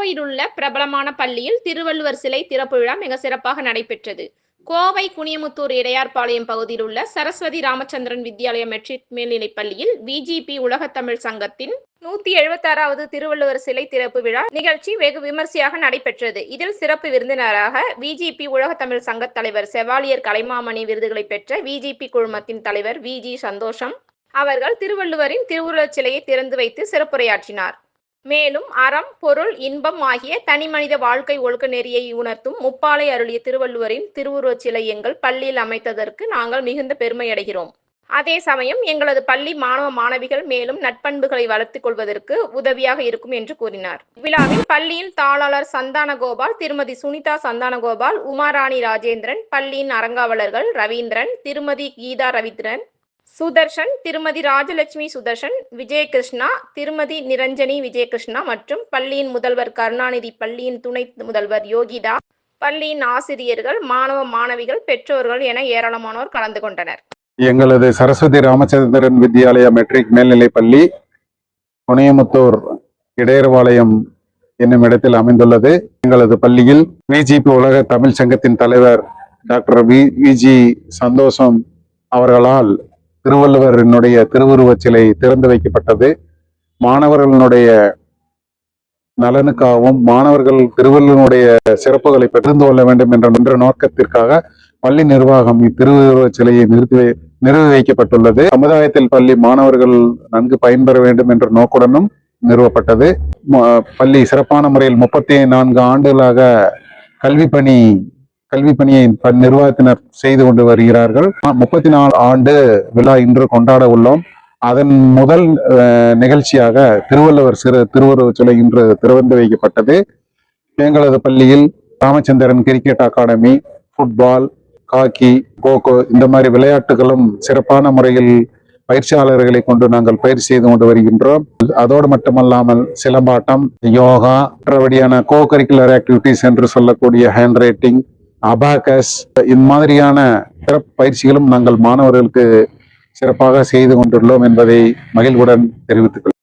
கோவையில் உள்ள பிரபலமான பள்ளியில் திருவள்ளுவர் சிலை திறப்பு விழா மிக சிறப்பாக நடைபெற்றது. கோவை குனியமுத்தூர் இடையார்பாளையம் பகுதியில் உள்ள சரஸ்வதி ராமச்சந்திரன் வித்யாலயா மெட்ரிக் மேல்நிலைப் பள்ளியில் பிஜேபி உலகத்தமிழ் சங்கத்தின் 176வது திருவள்ளுவர் சிலை திறப்பு விழா நிகழ்ச்சி வெகு விமர்சையாக நடைபெற்றது. இதில் சிறப்பு விருந்தினராக பிஜேபி உலகத்தமிழ் சங்க தலைவர் செவாலியர் கலைமாமணி விருதுகளை பெற்ற பிஜேபி குழுமத்தின் தலைவர் வி.ஜி. சந்தோஷம் அவர்கள் திருவள்ளுவரின் திருவுருவச் சிலையை திறந்து வைத்து சிறப்புரையாற்றினார். மேலும் அறம், பொருள், இன்பம் ஆகிய தனிமனித வாழ்க்கை ஒழுக்க நெறியை உணர்த்தும் முப்பாலை அருளிய திருவள்ளுவரின் திருவுருவச் சிலை எங்கள் பள்ளியில் அமைத்ததற்கு நாங்கள் மிகுந்த பெருமையடைகிறோம். அதே சமயம் எங்களது பள்ளி மாணவ மாணவிகள் மேலும் நட்பண்புகளை வளர்த்துக் கொள்வதற்கு உதவியாக இருக்கும் என்று கூறினார். விழாவில் பள்ளியின் தாளாளர் சந்தானகோபால், திருமதி சுனிதா சந்தானகோபால், உமாராணி ராஜேந்திரன், பள்ளியின் அறங்காவலர்கள் ரவீந்திரன், திருமதி கீதா ரவீந்திரன், சுதர்ஷன், திருமதி ராஜலட்சுமி சுதர்ஷன், விஜயகிருஷ்ணா, திருமதி நிரஞ்சனி விஜயகிருஷ்ணா மற்றும் பள்ளியின் முதல்வர் கருணாநிதி, பள்ளியின் துணை முதல்வர் யோகிதா, பள்ளியின் ஆசிரியர்கள், மாணவ மாணவிகள், பெற்றோர்கள் என ஏராளமானோர் கலந்து கொண்டனர். எங்களது சரஸ்வதி ராமச்சந்திரன் வித்யாலயா மெட்ரிக் மேல்நிலைப் பள்ளி குனியமுத்தூர் இடையர்பாளையம் என்னும் இடத்தில் அமைந்துள்ளது. எங்களது பள்ளியில் பிஜேபி உலக தமிழ் சங்கத்தின் தலைவர் டாக்டர் வி.ஜி. சந்தோஷம் அவர்களால் திருவள்ளுவரினுடைய திருவுருவச் சிலை திறந்து வைக்கப்பட்டது. மாணவர்களுடைய நலனுக்காகவும் மாணவர்கள் திருவள்ளுவனுடைய சிறப்புகளை பெற்றிருந்து கொள்ள வேண்டும் என்ற நோக்கத்திற்காக பள்ளி நிர்வாகம் இத்திருவுருவச் சிலையை நிறுவி வைக்கப்பட்டுள்ளது. சமுதாயத்தில் பள்ளி மாணவர்கள் நன்கு பயன்பெற வேண்டும் என்ற நோக்குடனும் நிறுவப்பட்டது. பள்ளி சிறப்பான முறையில் 34 ஆண்டுகளாக கல்வி பணியை நிர்வாகத்தினர் செய்து கொண்டு வருகிறார்கள். 34 ஆண்டு விழா இன்று கொண்டாட உள்ளோம். அதன் முதல் நிகழ்ச்சியாக திருவள்ளுவர் திருவுருவச் சிலை இன்று திறந்து வைக்கப்பட்டது. எங்களது பள்ளியில் Ramachandran cricket academy, football, hockey, kho kho இந்த மாதிரி விளையாட்டுகளும் சிறப்பான முறையில் பயிற்சியாளர்களை கொண்டு நாங்கள் பயிற்சி செய்து கொண்டு வருகின்றோம். அதோடு மட்டுமல்லாமல் சிலம்பாட்டம், யோகா, மற்றபடியான கோ கரிக்குலர் ஆக்டிவிட்டிஸ் என்று சொல்லக்கூடிய ஹேண்ட் ரைட்டிங், அபாகஸ் இந்த மாதிரியான சிறப்பு பயிற்சிகளும் நாங்கள் மாணவர்களுக்கு சிறப்பாக செய்து கொண்டுள்ளோம் என்பதை மகிழ்வுடன் தெரிவித்துக் கொள்கிறேன்.